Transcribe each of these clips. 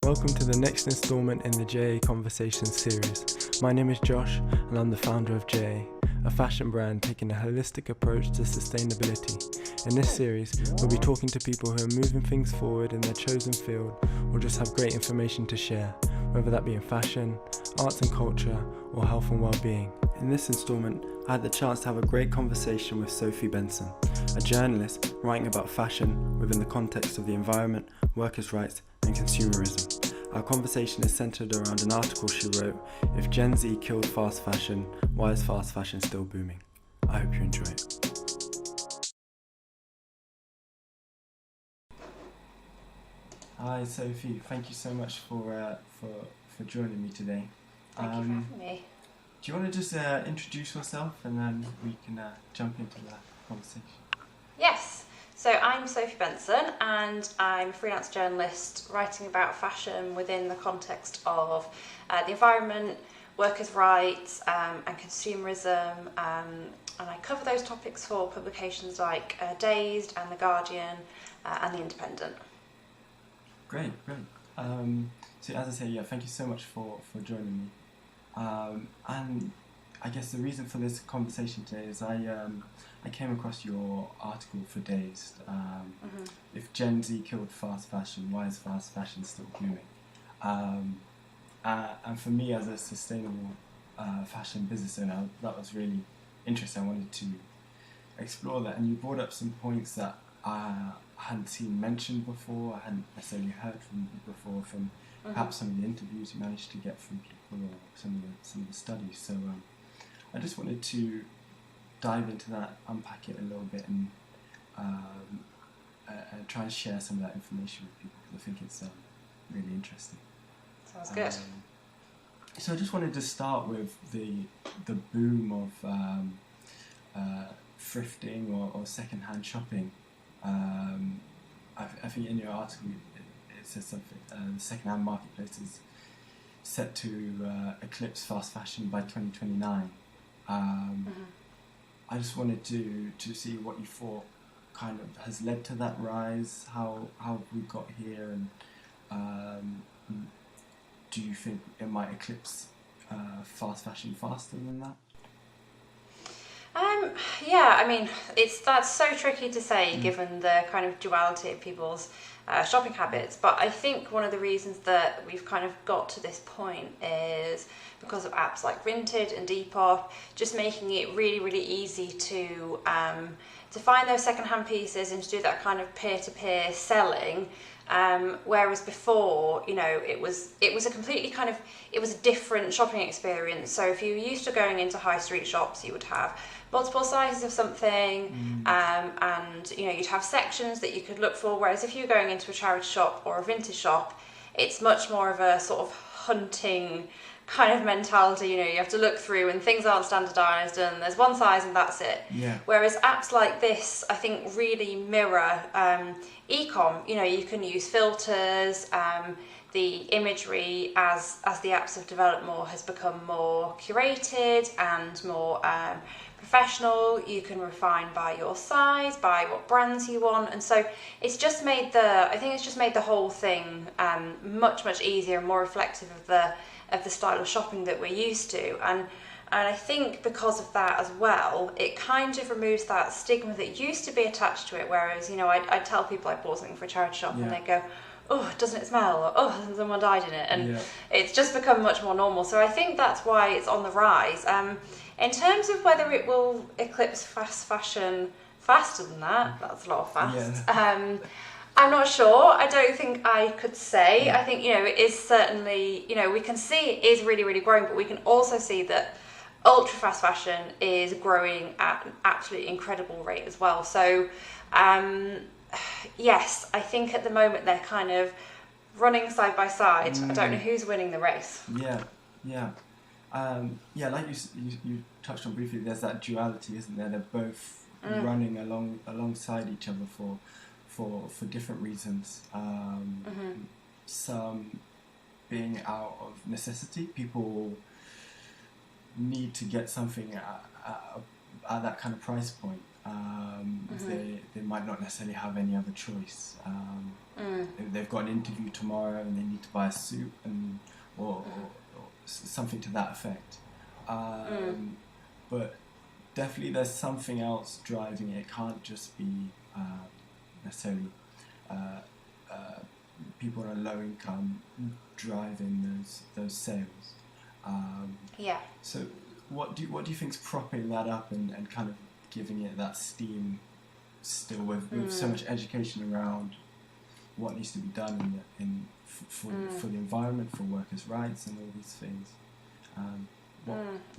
Welcome to the next instalment in the JA Conversations series. My name is Josh and I'm the founder of JA, a fashion brand taking a holistic approach to sustainability. In this series, we'll be talking to people who are moving things forward in their chosen field or just have great information to share, whether that be in fashion, arts and culture, or health and well-being. In this instalment, I had the chance to have a great conversation with Sophie Benson, a journalist writing about fashion within the context of the environment, workers' rights, and consumerism. Our conversation is centered around an article she wrote, "If Gen Z killed fast fashion, why is fast fashion still booming?" I hope you enjoy it. Hi Sophie, thank you so much for joining me today. Thank you for having me. Do you want to just introduce yourself and then we can jump into the conversation? Yes, so I'm Sophie Benson and I'm a freelance journalist writing about fashion within the context of the environment, workers' rights and consumerism, and I cover those topics for publications like Dazed and The Guardian and The Independent. Great. So as I say, thank you so much for joining me. And I guess the reason for this conversation today is I came across your article for Dazed. If Gen Z killed fast fashion, why is fast fashion still booming? And for me as a sustainable fashion business owner, that was really interesting. I wanted to explore that, and you brought up some points that I hadn't seen mentioned before, I hadn't necessarily heard from before, from perhaps some of the interviews you managed to get from people or some of the studies. So I just wanted to dive into that, unpack it a little bit, and try and share some of that information with people because I think it's really interesting. Sounds good. So I just wanted to start with the boom of thrifting or second-hand shopping. I think in your article it says something, the second-hand marketplace is set to eclipse fast fashion by 2029. I just wanted to see what you thought kind of has led to that rise, how we got here, and do you think it might eclipse fast fashion faster than that? Yeah, I mean, that's so tricky to say given the kind of duality of people's shopping habits, but I think one of the reasons that we've kind of got to this point is because of apps like Vinted and Depop, just making it really, really easy to find those secondhand pieces and to do that kind of peer-to-peer selling. Whereas before, it was a completely it was a different shopping experience. So if you were used to going into high street shops, you would have multiple sizes of something, and you'd have sections that you could look for. Whereas if you're going into a charity shop or a vintage shop, it's much more of a sort of hunting kind of mentality. You have to look through and things aren't standardized and there's one size and that's it. Yeah. Whereas apps like this, I think, really mirror e-com. You can use filters, the imagery as the apps have developed more has become more curated and more professional. You can refine by your size, by what brands you want, and so it's just made the whole thing much easier and more reflective of the style of shopping that we're used to, and I think because of that as well, it kind of removes that stigma that used to be attached to it. Whereas I'd tell people I bought something for a charity shop and they'd go, "Oh, doesn't it smell?" Or, "Oh, someone died in it," and it's just become much more normal. So I think that's why it's on the rise. In terms of whether it will eclipse fast fashion faster than that, that's a lot of fast. Yeah. I'm not sure. I don't think I could say. I think, it is certainly, we can see it is really, really growing, but we can also see that ultra fast fashion is growing at an absolutely incredible rate as well. So, yes, I think at the moment they're kind of running side by side. I don't know who's winning the race. Yeah. Like you touched on briefly, there's that duality, isn't there? They're both running alongside each other for different reasons. Some being out of necessity. People need to get something at that kind of price point. They might not necessarily have any other choice. They've got an interview tomorrow and they need to buy a suit or something to that effect. But definitely there's something else driving it. It can't just be necessarily people on a low income driving those sales. So what do you think's propping that up and kind of giving it that steam still with so much education around what needs to be done for the environment, for workers' rights, and all these things?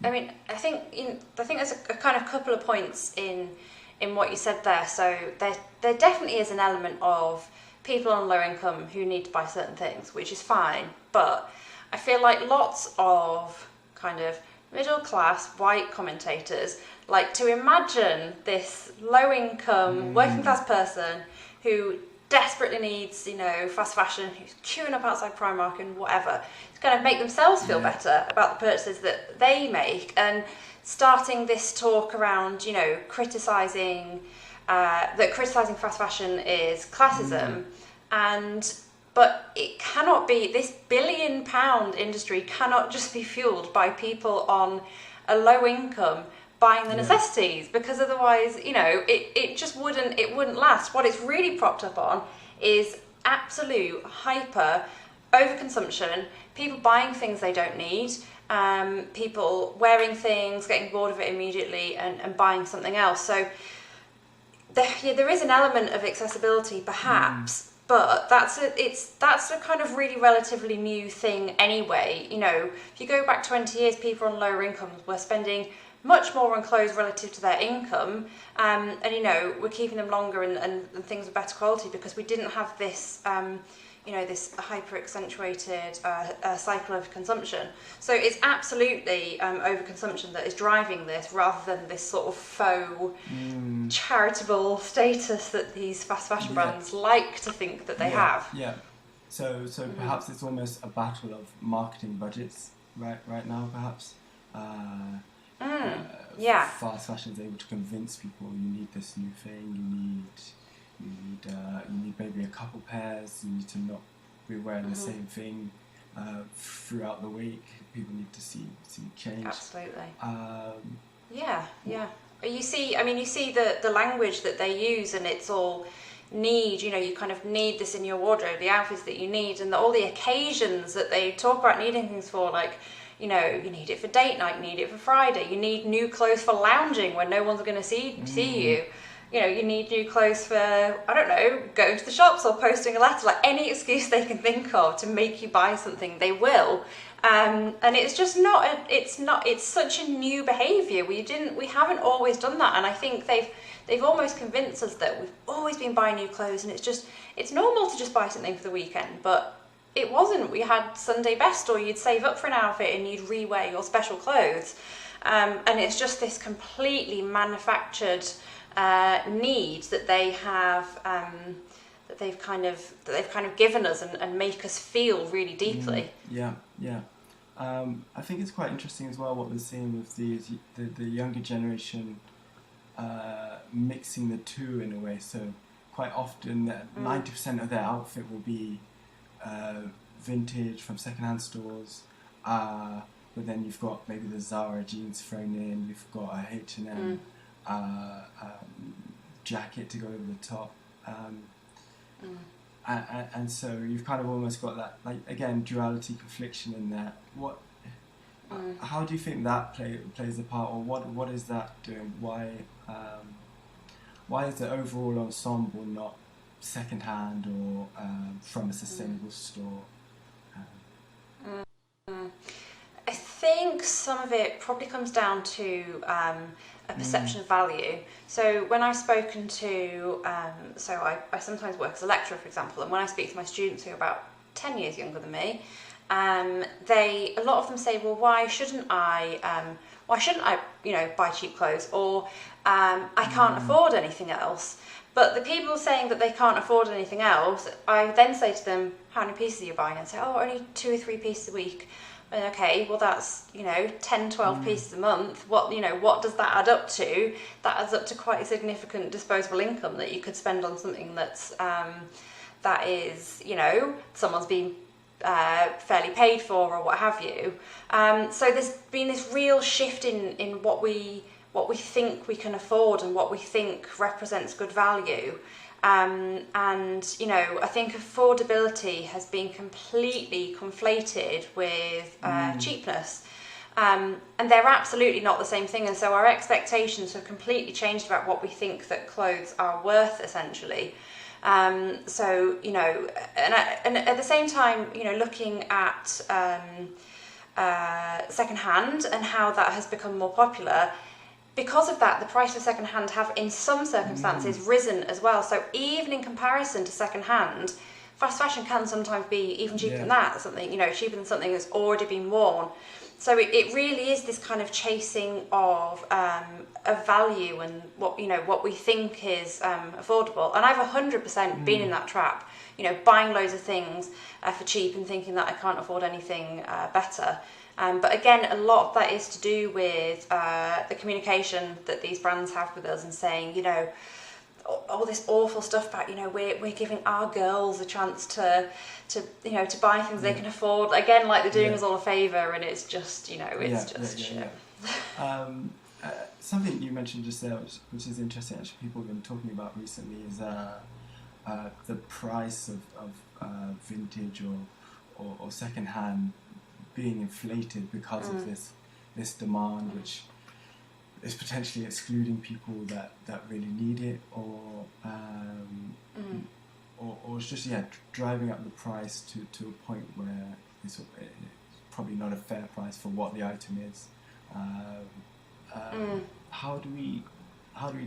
I mean, I think there's a kind of couple of points in what you said there. So there definitely is an element of people on low income who need to buy certain things, which is fine. But I feel like lots of kind of middle class white commentators like to imagine this low income working class person who desperately needs, fast fashion, who's queuing up outside Primark and whatever, to kind of make themselves feel better about the purchases that they make, and starting this talk around, criticising fast fashion is classism, but it cannot be, this £1 billion industry cannot just be fueled by people on a low income buying the necessities, because otherwise, it just wouldn't last. What it's really propped up on is absolute hyper overconsumption, people buying things they don't need, people wearing things, getting bored of it immediately and buying something else. So there is an element of accessibility perhaps, but that's a kind of really relatively new thing anyway. If you go back 20 years, people on lower incomes were spending much more on clothes relative to their income, and we're keeping them longer and things of better quality because we didn't have this this hyper accentuated cycle of consumption. So it's absolutely overconsumption that is driving this, rather than this sort of faux charitable status that these fast fashion brands like to think that they have. So perhaps it's almost a battle of marketing budgets right now, perhaps. Fast fashion is able to convince people you need this new thing, you need maybe a couple pairs, you need to not be wearing the same thing throughout the week. People need to see change. Absolutely. You see the language that they use, and it's all need, you kind of need this in your wardrobe, the outfits that you need, and all the occasions that they talk about needing things for, like, you need it for date night, you need it for Friday, you need new clothes for lounging when no one's going to see you. You need new clothes for, I don't know, going to the shops or posting a letter. Like, any excuse they can think of to make you buy something, they will. And it's just it's such a new behaviour. We haven't always done that, and I think they've almost convinced us that we've always been buying new clothes, and it's normal to just buy something for the weekend, but it wasn't. We had Sunday best, or you'd save up for an outfit and you'd rewear your special clothes, and it's just this completely manufactured need that they have, that they've kind of given us and make us feel really deeply. I think it's quite interesting as well what we're seeing with the younger generation mixing the two in a way. So quite often 90% of their outfit will be vintage from secondhand stores, but then you've got maybe the Zara jeans thrown in, you've got a H&M jacket to go over the top, and so you've kind of almost got that, like, again, duality, confliction in there. How do you think that plays a part, or what is that doing? Why is the overall ensemble not second-hand or from a sustainable store? I think some of it probably comes down to a perception of value. So when I've spoken to, I sometimes work as a lecturer, for example, and when I speak to my students who are about 10 years younger than me, a lot of them say, well, why shouldn't I buy cheap clothes, or I can't afford anything else. But the people saying that they can't afford anything else, I then say to them, how many pieces are you buying? And say, oh, only 2 or 3 pieces a week. And okay, well that's, 10, 12 pieces a month. What does that add up to? That adds up to quite a significant disposable income that you could spend on something that's, that is, someone's been fairly paid for or what have you. So there's been this real shift in what we think we can afford and what we think represents good value. And I think affordability has been completely conflated with cheapness. And they're absolutely not the same thing. And so our expectations have completely changed about what we think that clothes are worth, essentially. And at the same time, looking at secondhand and how that has become more popular. Because of that, the price of second-hand have, in some circumstances, risen as well. So even in comparison to second-hand, fast fashion can sometimes be even cheaper than that. Something, cheaper than something that's already been worn. So it really is this kind of chasing of value and what we think is affordable. And I've 100% been in that trap. Buying loads of things for cheap and thinking that I can't afford anything better. But again, a lot of that is to do with the communication that these brands have with us and saying, all this awful stuff about, we're giving our girls a chance to buy things they can afford. Again, like they're doing us all a favour, and it's just, shit. Something you mentioned just there, which is interesting, actually, people have been talking about recently, is the price of vintage or second-hand being inflated because of this demand, which is potentially excluding people that really need it, or it's just driving up the price to a point where it's probably not a fair price for what the item is. How do we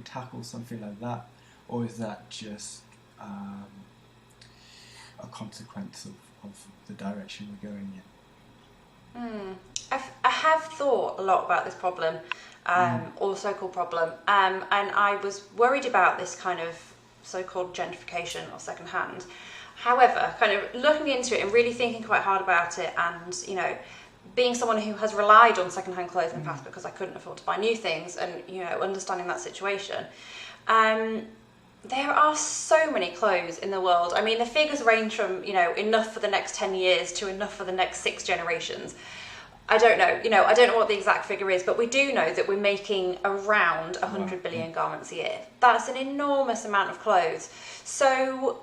tackle something like that, or is that just a consequence of the direction we're going in? I have thought a lot about this problem, or so-called problem, and I was worried about this kind of so-called gentrification of second-hand. However, kind of looking into it and really thinking quite hard about it, and being someone who has relied on second-hand clothes in the past because I couldn't afford to buy new things, and understanding that situation, there are so many clothes in the world. I mean, the figures range from, enough for the next 10 years to enough for the next 6 generations. I don't know. I don't know what the exact figure is, but we do know that we're making around 100 billion garments a year. That's an enormous amount of clothes. So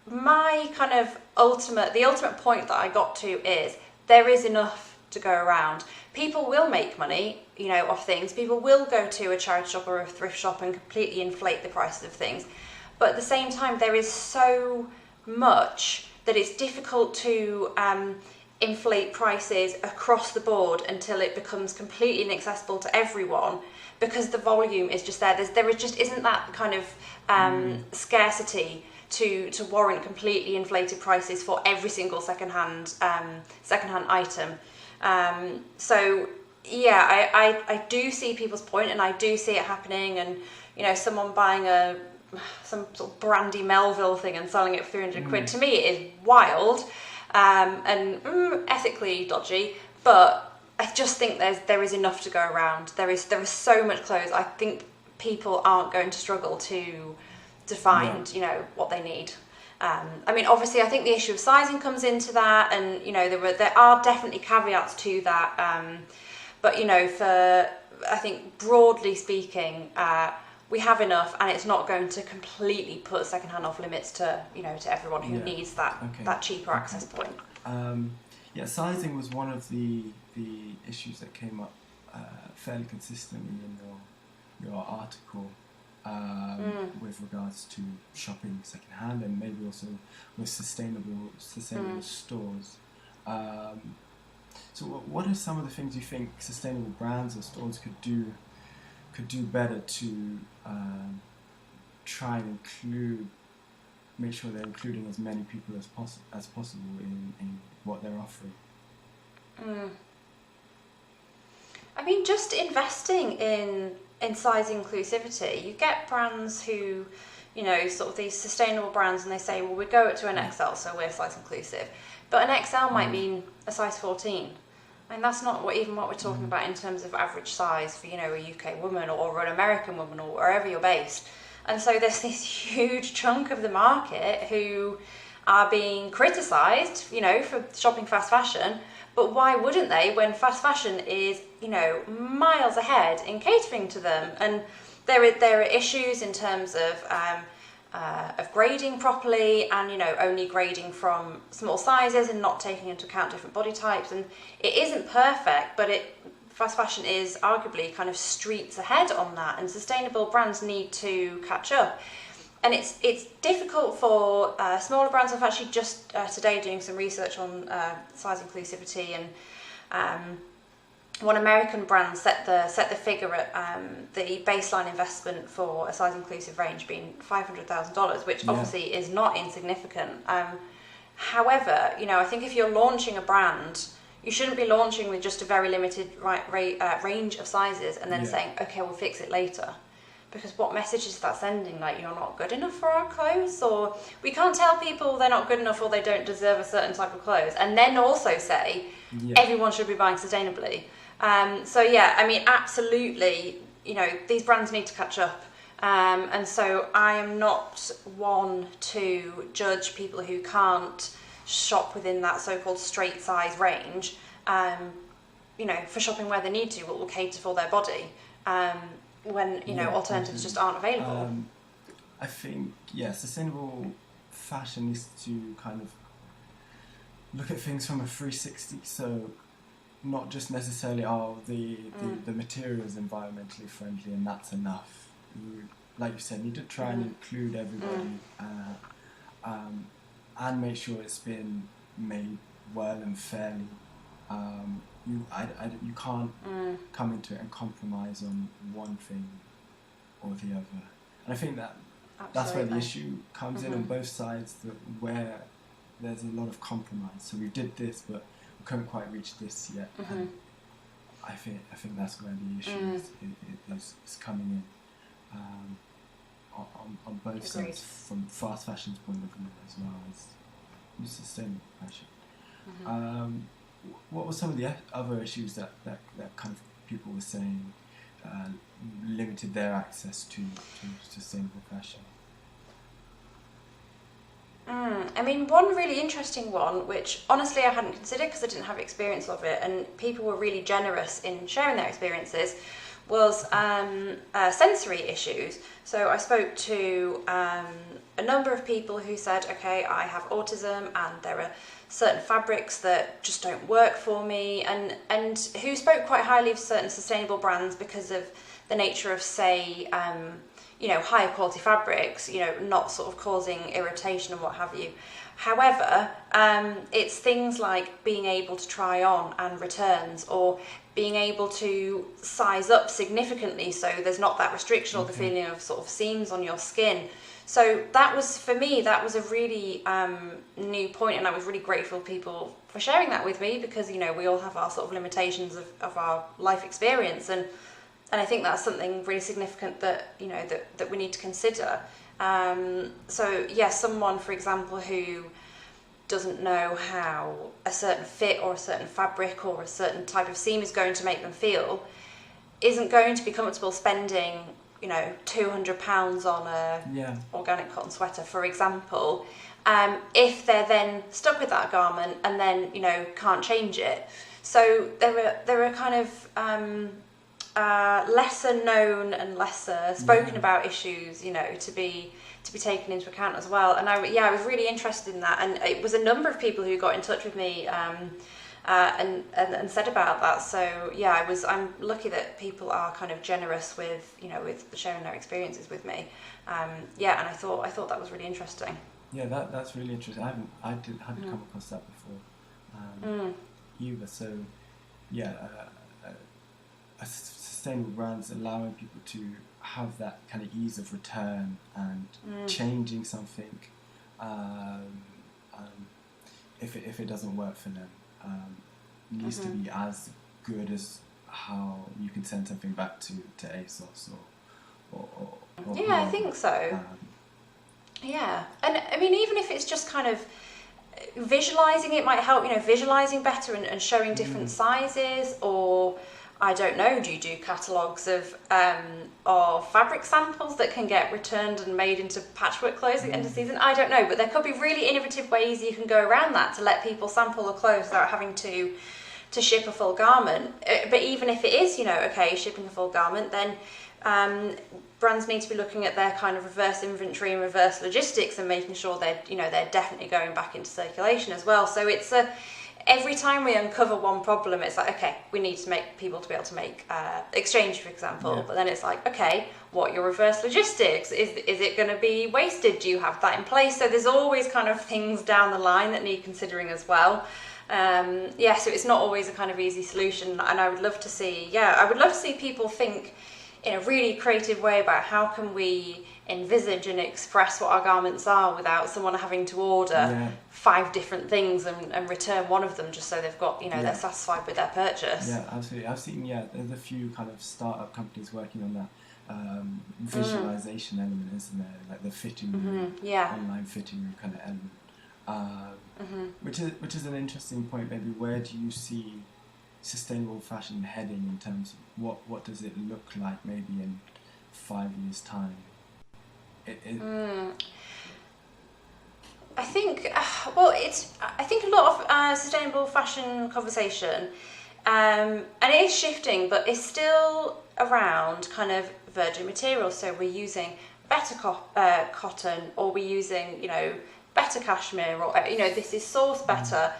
my kind of the ultimate point that I got to is there is enough to go around. People will make money, off things. People will go to a charity shop or a thrift shop and completely inflate the prices of things. But at the same time, there is so much that it's difficult to inflate prices across the board until it becomes completely inaccessible to everyone, because the volume is just there. There just isn't that kind of scarcity to warrant completely inflated prices for every single secondhand item. So yeah, I do see people's point, and I do see it happening. And someone buying some sort of brandy Melville thing and selling it for 300 quid, to me it is wild and ethically dodgy. But I just think there is enough to go around. There is so much clothes. I think people aren't going to struggle to find what they need. I mean, obviously, I think the issue of sizing comes into that, and there are definitely caveats to that. But I think broadly speaking, we have enough, and it's not going to completely put secondhand off limits to to everyone who needs that cheaper access point. Sizing was one of the issues that came up fairly consistently in your article. With regards to shopping secondhand, and maybe also with sustainable stores. So what are some of the things you think sustainable brands or stores could do better to try and make sure they're including as many people as possible in what they're offering? I mean, just investing in in size inclusivity, you get brands who, you know, sort of these sustainable brands, and they say, well, we go up to an XL, so we're size inclusive. But an XL might mean a size 14. I mean, that's not what we're talking about in terms of average size for, you know, a UK woman or an American woman or wherever you're based. And so there's this huge chunk of the market who are being criticised, you know, for shopping fast fashion. But why wouldn't they, when fast fashion is, you know, miles ahead in catering to them? And there are issues in terms of grading properly, and, you know, only grading from small sizes and not taking into account different body types. And it isn't perfect, but fast fashion is arguably kind of streets ahead on that, and sustainable brands need to catch up. And it's difficult for smaller brands. I've actually just today doing some research on size inclusivity, and one American brand set the figure at the baseline investment for a size inclusive range being $500,000, which obviously is not insignificant. However, you know, I think if you're launching a brand, you shouldn't be launching with just a very limited range of sizes and then saying, okay, we'll fix it later. Because what message is that sending? Like, you're not good enough for our clothes? Or we can't tell people they're not good enough or they don't deserve a certain type of clothes, and then also say everyone should be buying sustainably. So yeah, I mean, absolutely, you know, these brands need to catch up. And so I am not one to judge people who can't shop within that so-called straight size range, you know, for shopping where they need to, what will cater for their body. When, you know, alternatives just aren't available. I think, sustainable fashion needs to kind of look at things from a 360, so not just necessarily, the material is environmentally friendly and that's enough. You, like you said, need to try and include everybody and make sure it's been made well and fairly. You can't come into it and compromise on one thing or the other. And I think that's where the issue comes in on both sides, where there's a lot of compromise. So we did this, but we couldn't quite reach this yet. And I think that's where the issue is coming in on both sides, from fast fashion's point of view as well as sustainable fashion. What were some of the other issues that kind of people were saying limited their access to sustainable fashion? I mean, one really interesting one, which honestly I hadn't considered because I didn't have experience of it, and people were really generous in sharing their experiences, was sensory issues. So I spoke to a number of people who said, okay, I have autism and there are certain fabrics that just don't work for me, and who spoke quite highly of certain sustainable brands because of the nature of, say, you know, higher quality fabrics, you know, not sort of causing irritation and what have you. However, it's things like being able to try on and returns, or being able to size up significantly so there's not that restriction or the feeling of sort of seams on your skin. So that was, for me, that was a really new point, and I was really grateful people for sharing that with me, because, you know, we all have our sort of limitations of our life experience, and I think that's something really significant that, you know, that we need to consider. So yes, someone, for example, who doesn't know how a certain fit or a certain fabric or a certain type of seam is going to make them feel, isn't going to be comfortable spending, you know, £200 on a organic cotton sweater, for example, if they're then stuck with that garment and then, you know, can't change it. So there are kind of lesser known and lesser spoken about issues, you know, to be taken into account as well. And I was really interested in that, and it was a number of people who got in touch with me and said about that. So yeah, I'm lucky that people are kind of generous with, you know, with sharing their experiences with me. And I thought that was really interesting. Yeah, that's really interesting. I hadn't come across that before either. So yeah, sustainable brands allowing people to have that kind of ease of return and changing something if it doesn't work for them, needs to be as good as how you can send something back to ASOS or yeah, I think so. Yeah, and I mean, even if it's just kind of visualizing, it might help, visualizing better and showing different sizes, or I don't know, do you do catalogues of fabric samples that can get returned and made into patchwork clothes at the end of the season? I don't know, but there could be really innovative ways you can go around that to let people sample the clothes without having to ship a full garment. But even if it is, okay, shipping a full garment, then brands need to be looking at their kind of reverse inventory and reverse logistics and making sure they're definitely going back into circulation as well. So it's every time we uncover one problem, it's like, okay, we need to make people to be able to make exchange, for example. Yeah. But then it's like, okay, what are your reverse logistics? Is it going to be wasted? Do you have that in place? So there's always kind of things down the line that need considering as well. So it's not always a kind of easy solution, and I would love to see people think in a really creative way about how can we envisage and express what our garments are without someone having to order 5 different things and return one of them just so they've got, they're satisfied with their purchase. Yeah, absolutely. I've seen, there's a few kind of startup companies working on that visualization element, isn't there? Like the fitting room, online fitting room kind of element. Which is an interesting point. Maybe where do you see sustainable fashion heading in terms of what does it look like maybe in 5 years' time? I think I think a lot of sustainable fashion conversation, and it is shifting, but it's still around kind of virgin materials. So we're using better cotton, or we're using better cashmere, or this is sourced better.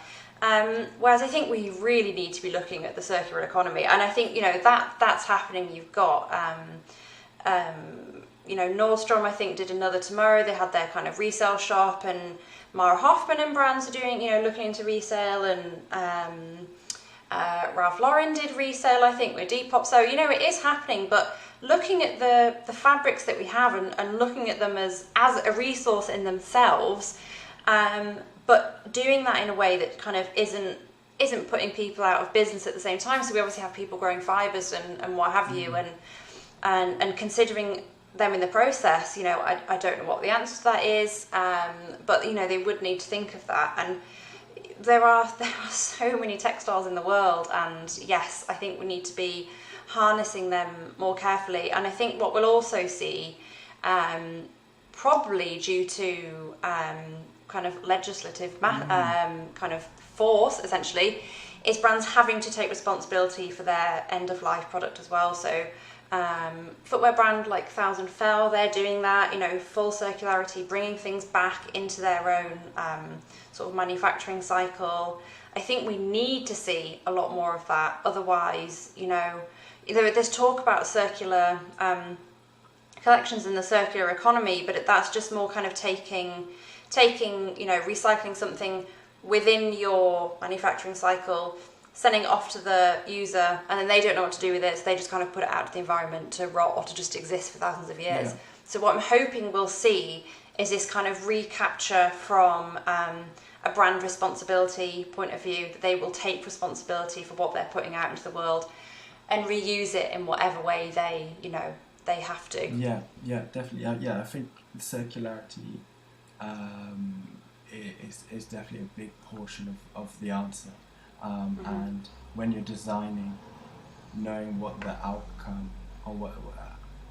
Whereas I think we really need to be looking at the circular economy, and I think that's happening. You've got Nordstrom, I think, did another tomorrow. They had their kind of resale shop, and Mara Hoffman and brands are doing looking into resale, and Ralph Lauren did resale, I think, with Depop. So it is happening, but looking at the fabrics that we have and looking at them as a resource in themselves. But doing that in a way that kind of isn't putting people out of business at the same time. So we obviously have people growing fibres and what have you, and considering them in the process. I don't know what the answer to that is, but they would need to think of that. And there are so many textiles in the world, and yes, I think we need to be harnessing them more carefully. And I think what we'll also see, probably due to kind of legislative kind of force, essentially, is brands having to take responsibility for their end-of-life product as well. So footwear brand like Thousand Fell, they're doing that, full circularity, bringing things back into their own sort of manufacturing cycle. I think we need to see a lot more of that. Otherwise, there's talk about circular collections in the circular economy, but that's just more kind of taking recycling something within your manufacturing cycle, sending it off to the user, and then they don't know what to do with it, so they just kind of put it out to the environment to rot or to just exist for thousands of years. Yeah. So what I'm hoping we'll see is this kind of recapture from a brand responsibility point of view, that they will take responsibility for what they're putting out into the world and reuse it in whatever way they have to. Yeah, definitely. I think circularity is definitely a big portion of the answer. And when you're designing, knowing what the outcome or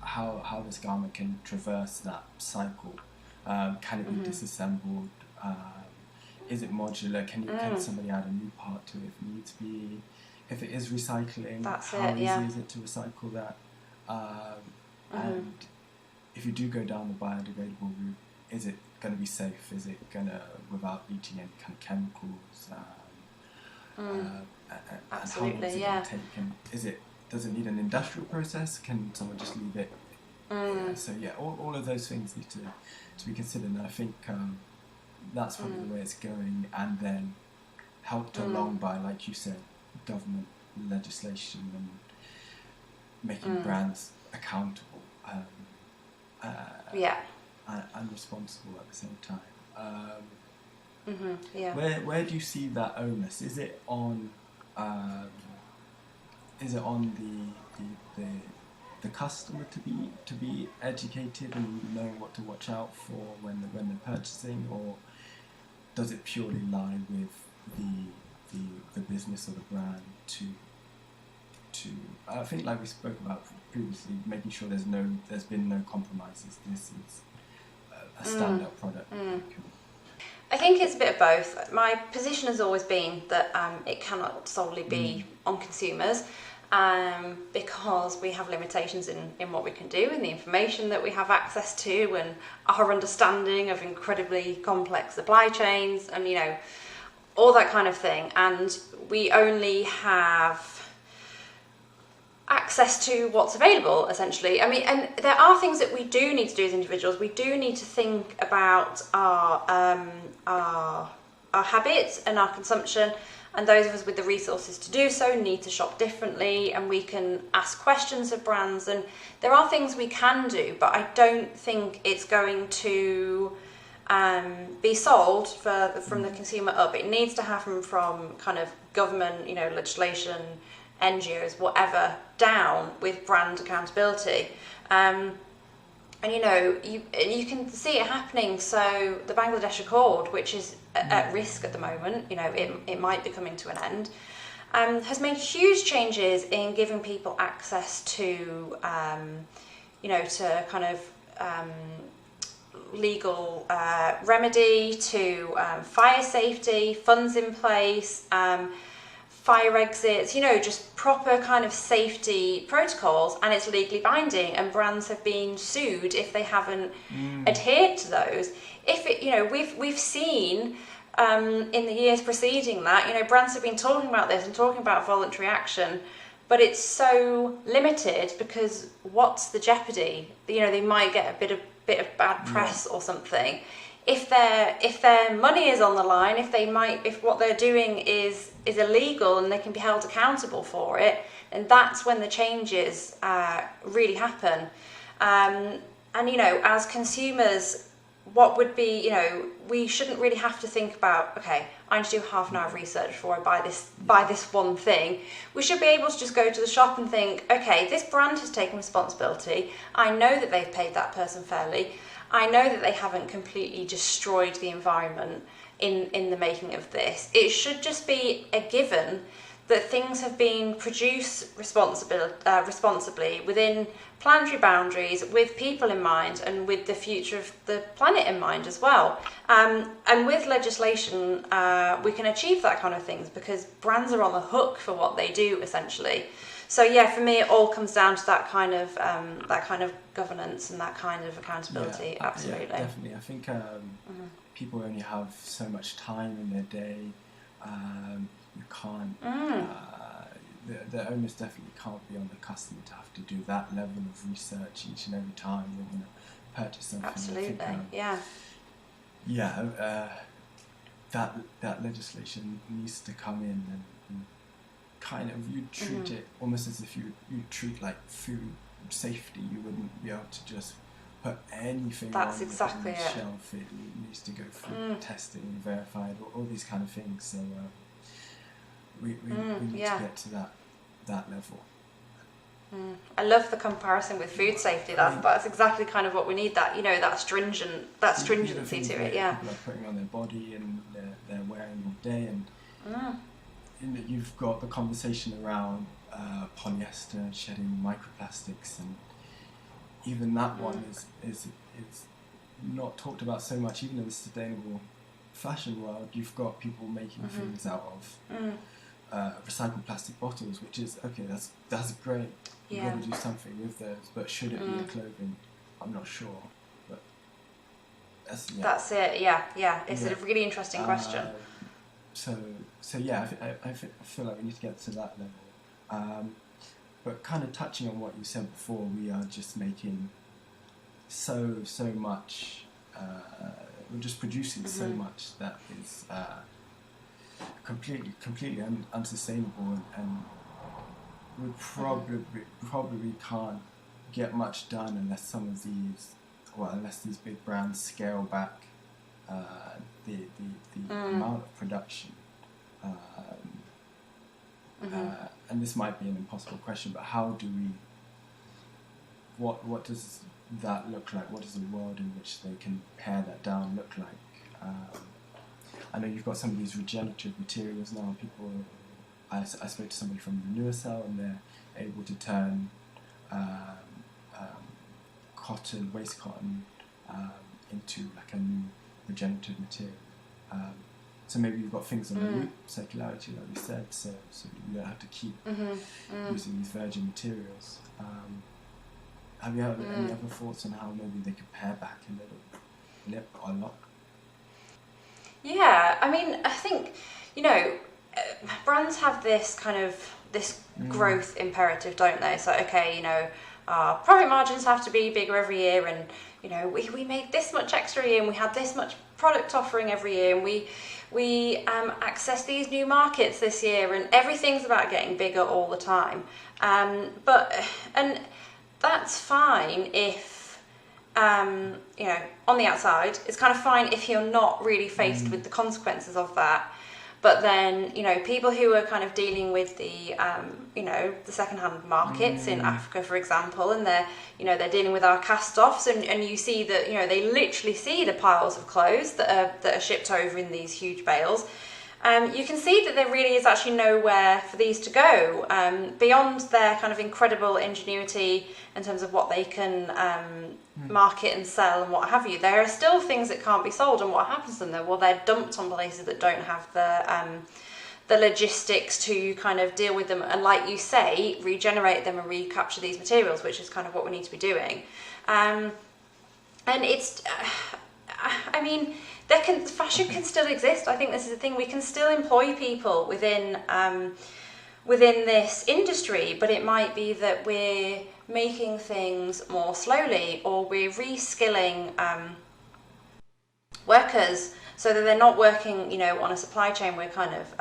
how this garment can traverse that cycle, can it be disassembled? Is it modular? Can somebody add a new part to it if it needs to be? If it is recycling, how easy is it to recycle that? And if you do go down the biodegradable route, is it going to be safe? Is it going to, without eating any kind of chemicals? Absolutely, and how long is it going to take? And does it need an industrial process? Can someone just leave it? So all of those things need to be considered, and I think that's probably the way it's going, and then helped along by, like you said, government legislation and making brands accountable and responsible at the same time. Where do you see that onus? Is it on is it on the customer to be educated and knowing what to watch out for when they're purchasing, or does it purely lie with the business or the brand to I think, like we spoke about previously, making sure there's been no compromises. This is a standout product. I think it's a bit of both. My position has always been that it cannot solely be on consumers, because we have limitations in what we can do and the information that we have access to, and our understanding of incredibly complex supply chains and, you know, all that kind of thing. And we only have access to what's available, essentially. I mean, and there are things that we do need to do as individuals. We do need to think about our habits and our consumption, and those of us with the resources to do so need to shop differently, and we can ask questions of brands, and there are things we can do, but I don't think it's going to be solved from the consumer up. It needs to happen from kind of government, you know, legislation, NGOs, whatever, down with brand accountability. And you know, you can see it happening. So the Bangladesh Accord, which is at risk at the moment, you know, it might be coming to an end, has made huge changes in giving people access to, you know, to kind of legal remedy, to fire safety, funds in place, fire exits, you know, just proper kind of safety protocols, and it's legally binding, and brands have been sued if they haven't adhered to those. If it, you know, we've seen in the years preceding that, you know, brands have been talking about this and talking about voluntary action, but it's so limited because what's the jeopardy? You know, they might get a bit of bad press or something. If their money is on the line, if what they're doing is illegal and they can be held accountable for it, then that's when the changes really happen. And you know, as consumers, what would be, you know, we shouldn't really have to think about, okay, I need to do half an hour of research before I buy this one thing. We should be able to just go to the shop and think, okay, this brand has taken responsibility. I know that they've paid that person fairly. I know that they haven't completely destroyed the environment in the making of this. It should just be a given that things have been produced responsibly within planetary boundaries, with people in mind and with the future of the planet in mind as well. And with legislation, we can achieve that kind of things because brands are on the hook for what they do, essentially. So yeah, for me, it all comes down to that kind of governance and that kind of accountability. Yeah, absolutely. Yeah, definitely. I think people only have so much time in their day. You can't. The onus definitely can't be on the customer to have to do that level of research each and every time they want to purchase something. Absolutely. I think, yeah. That legislation needs to come in and kind of, you treat it almost as if you treat like food safety. You wouldn't be able to just put anything on the shelf. It needs to go through testing, verified, all these kind of things. So we need to get to that level. I love the comparison with food safety. That's exactly kind of what we need. That, you know, that stringency to it. Yeah. People are putting on their body and they're wearing all day, and you've got the conversation around polyester shedding microplastics, and even that one is not talked about so much. Even in the sustainable fashion world, you've got people making things out of recycled plastic bottles, which is okay. That's great. You've got to do something with those, but should it be in clothing? I'm not sure. But that's it. Yeah. It's a really interesting question. So yeah, I feel like we need to get to that level. But kind of touching on what you said before, we are just making so much. We're just producing so much that is completely unsustainable, and we probably can't get much done unless unless these big brands scale back the amount of production. and this might be an impossible question, but how do we, what does that look like? What does the world in which they can pare that down look like? I know you've got some of these regenerative materials now. I spoke to somebody from Renewacell, and they're able to turn waste cotton, into like a new regenerative material. So maybe you've got things on the route, circularity, like we said, so you don't have to keep using these virgin materials. Have you had any other thoughts on how maybe they could pare back a little or a lot? Yeah, I mean, I think, brands have this kind of, this growth imperative, don't they? So, okay, our profit margins have to be bigger every year, and, we made this much extra a year, and we had this much product offering every year, and we access these new markets this year, and everything's about getting bigger all the time. And that's fine if, on the outside, it's kind of fine if you're not really faced with the consequences of that. But then, people who are kind of dealing with the, the second-hand markets in Africa, for example, and they're dealing with our cast-offs, and you see that, they literally see the piles of clothes that are shipped over in these huge bales. You can see that there really is actually nowhere for these to go beyond their kind of incredible ingenuity in terms of what they can market and sell and what have you. There are still things that can't be sold, and what happens to them? Well, they're dumped on places that don't have the logistics to kind of deal with them and, like you say, regenerate them and recapture these materials, which is kind of what we need to be doing. And it's, fashion can still exist. I think this is the thing. We can still employ people within this industry, but it might be that we're making things more slowly, or we're reskilling workers so that they're not working, on a supply chain. We're kind of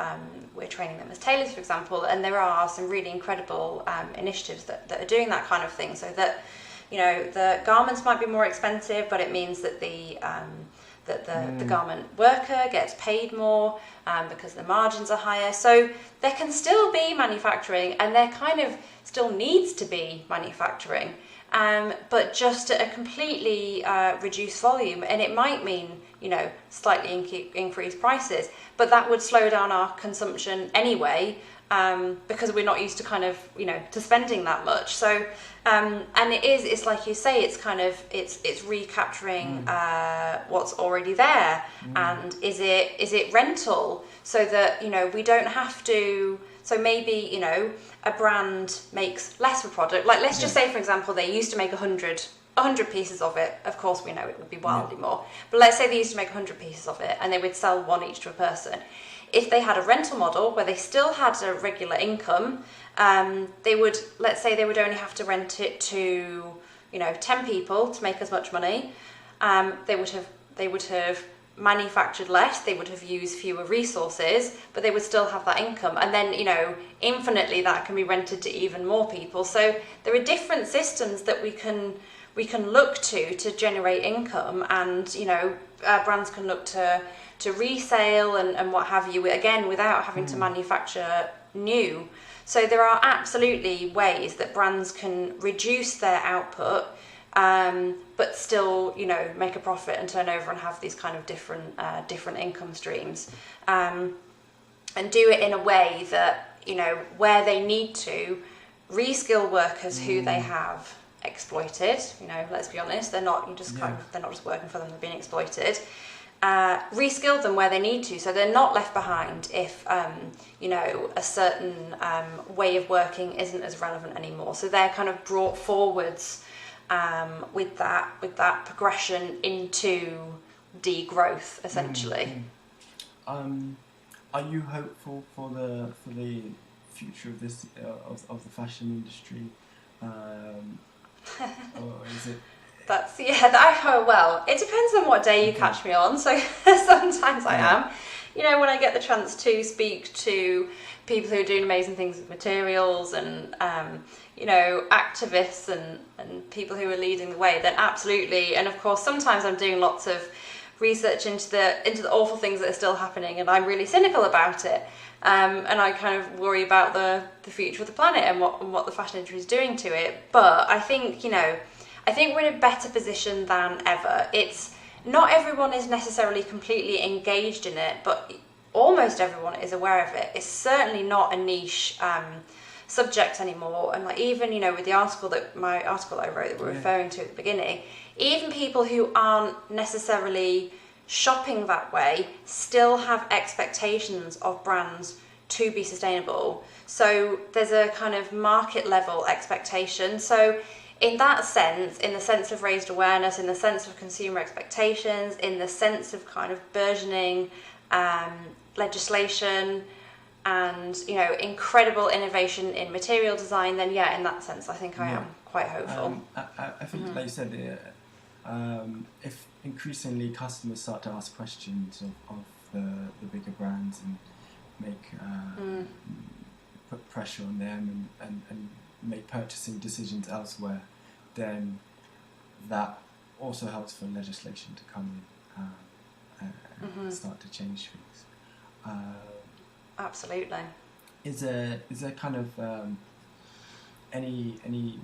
we're training them as tailors, for example, and there are some really incredible initiatives that are doing that kind of thing, so that the garments might be more expensive, but it means that the garment worker gets paid more because the margins are higher. So there can still be manufacturing, and there kind of still needs to be manufacturing, but just at a completely reduced volume. And it might mean, slightly increased prices, but that would slow down our consumption anyway, because we're not used to kind of, to spending that much. So, and it's like you say, it's kind of, it's recapturing what's already there. And is it rental, so that, we don't have to, so maybe, a brand makes less of a product. Like, let's just say, for example, they used to make 100 pieces of it. Of course, we know it would be wildly more. But let's say they used to make 100 pieces of it, and they would sell one each to a person. If they had a rental model where they still had a regular income, let's say they would only have to rent it to, 10 people to make as much money. They would have manufactured less, they would have used fewer resources, but they would still have that income. And then, infinitely that can be rented to even more people. So there are different systems that we can look to generate income, and, brands can look to resale and what have you, again, without having to manufacture new. So there are absolutely ways that brands can reduce their output, but still, make a profit and turn over and have these kind of different income streams, and do it in a way that, where they need to reskill workers who they have exploited. Let's be honest, they're not just working for them; they're being exploited. Reskill them where they need to, so they're not left behind if a certain way of working isn't as relevant anymore. So they're kind of brought forwards with that progression into degrowth, essentially. Are you hopeful for the future of this of the fashion industry, or is it? Well, it depends on what day you catch me on. So sometimes I am. When I get the chance to speak to people who are doing amazing things with materials and, activists and people who are leading the way, then absolutely. And of course, sometimes I'm doing lots of research into the awful things that are still happening, and I'm really cynical about it. And I kind of worry about the future of the planet and what the fashion industry is doing to it. But I think, I think we're in a better position than ever. It's not everyone is necessarily completely engaged in it, but almost everyone is aware of it. It's certainly not a niche subject anymore. And like even, with the article that I wrote that we're referring to at the beginning, even people who aren't necessarily shopping that way still have expectations of brands to be sustainable. So there's a kind of market level expectation. So in that sense, in the sense of raised awareness, in the sense of consumer expectations, in the sense of kind of burgeoning legislation and, incredible innovation in material design, then yeah, in that sense, I think I am quite hopeful. I think, like you said, if increasingly customers start to ask questions of the bigger brands and make put pressure on them and make purchasing decisions elsewhere, then that also helps for legislation to come in and start to change things. Absolutely. Is there kind of any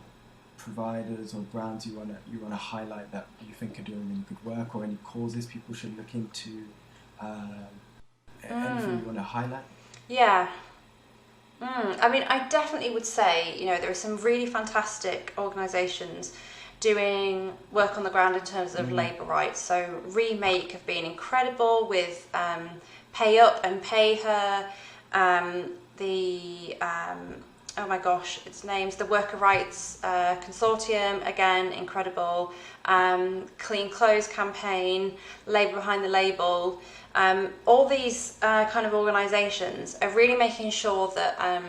providers or brands you wanna highlight that you think are doing really good work, or any causes people should look into? Anything you want to highlight? Yeah. I mean, I definitely would say, there are some really fantastic organisations doing work on the ground in terms of labour rights. So Remake have been incredible with Pay Up and Pay Her, oh my gosh, its name's the Worker Rights Consortium, again, incredible. Clean Clothes Campaign, Labour Behind the Label. All these kind of organisations are really making sure that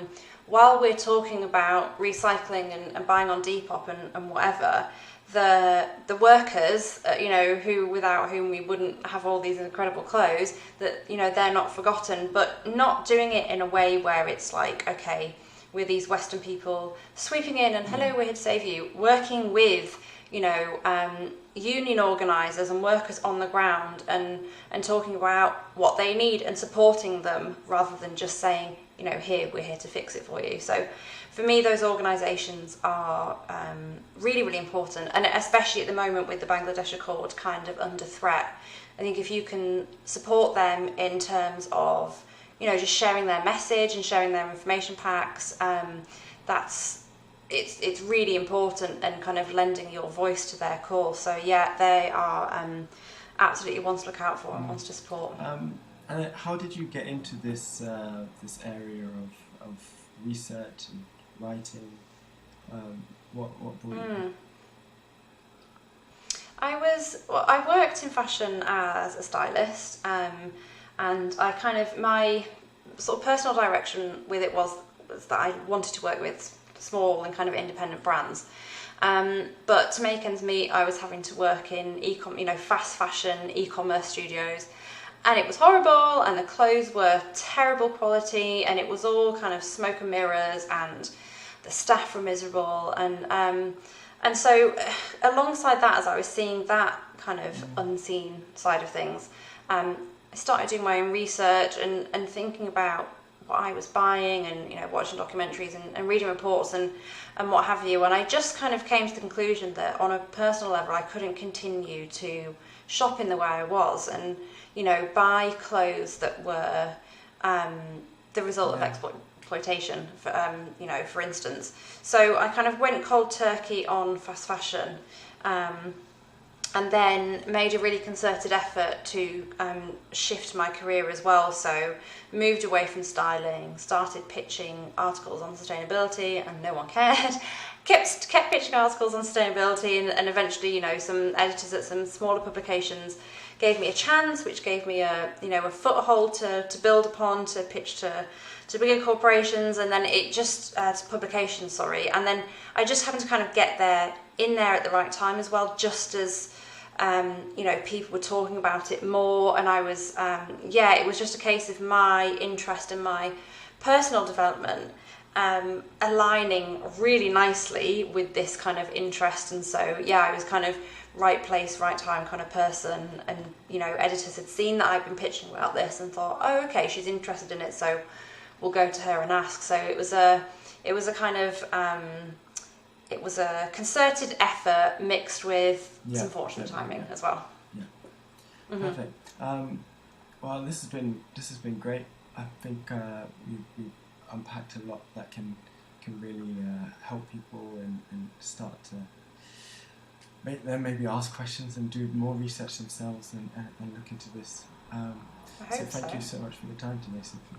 while we're talking about recycling and buying on Depop and whatever, the workers, without whom we wouldn't have all these incredible clothes, that, they're not forgotten, but not doing it in a way where it's like, okay, we're these Western people sweeping in and hello, we're here to save you, working with, union organisers and workers on the ground and talking about what they need and supporting them rather than just saying, we're here to fix it for you. So for me, those organisations are really, really important, and especially at the moment with the Bangladesh Accord kind of under threat. I think if you can support them in terms of, just sharing their message and sharing their information packs, it's really important, and kind of lending your voice to their cause. So yeah, they are absolutely ones to look out for and ones to support. And how did you get into this this area of research and writing? What brought you? I worked in fashion as a stylist, and I kind of, my sort of personal direction with it was that I wanted to work with small and kind of independent brands. But to make ends meet, I was having to work in fast fashion e-commerce studios, and it was horrible, and the clothes were terrible quality, and it was all kind of smoke and mirrors, and the staff were miserable, and so alongside that, as I was seeing that kind of unseen side of things, I started doing my own research and thinking about what I was buying, and watching documentaries and reading reports and what have you, and I just kind of came to the conclusion that on a personal level I couldn't continue to shop in the way I was and buy clothes that were the result of exploitation, for instance. So I kind of went cold turkey on fast fashion, and then made a really concerted effort to shift my career as well. So moved away from styling, started pitching articles on sustainability, and no one cared. Kept pitching articles on sustainability, and eventually, some editors at some smaller publications gave me a chance, which gave me a foothold to build upon, to pitch to bigger corporations, and then it just to publications, sorry. And then I just happened to kind of get in there at the right time as well, just as people were talking about it more, and I was it was just a case of my interest and my personal development aligning really nicely with this kind of interest. And so, yeah, I was kind of right place, right time kind of person. And, you know, editors had seen that I'd been pitching about this and thought, oh, okay, she's interested in it, so we'll go to her and ask. So it was a kind of, it was a concerted effort mixed with some fortunate timing as well. Yeah. Perfect. Well, this has been great. I think we unpacked a lot that can really help people and start to make them maybe ask questions and do more research themselves and look into this. So thank you so much for your time today, Sophie.